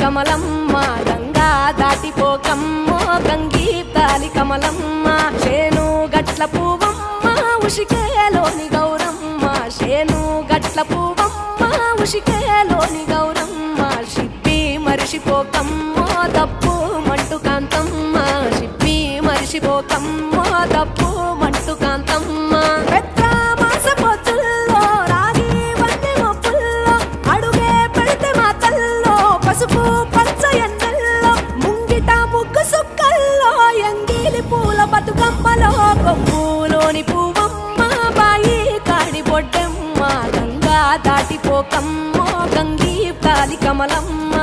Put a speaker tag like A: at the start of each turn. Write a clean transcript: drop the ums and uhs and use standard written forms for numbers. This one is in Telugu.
A: కమలమ్మ గంగా దాటిపోకమ్మో గంగీ తాలి కమలమ్మ శేను గట్ల పువ్వమ్మ ఉషికేలోని గౌరమ్మ శేను గట్ల పువ్వమ్మ ఉషికేలోని గౌరమ్మ షిప్పి మరిషిపోకమ్మో తప్పు మంటు కాంతమ్మ షిప్పి మరిషిపోకమ్మో తప్పు మంటు కాంతమ్మ పసుపు పచ్చ ఎన్నెల్లో ముంగిట ముగ్గు సుక్కల్లో ఎంగిలి పూల బతుకమ్మలో కొమ్ములోని పువ్వమ్మ బాయి కాడి బొడ్డెమ్మ గంగా దాటిపోకమ్మో గంగీ తాలి కమలమ్మ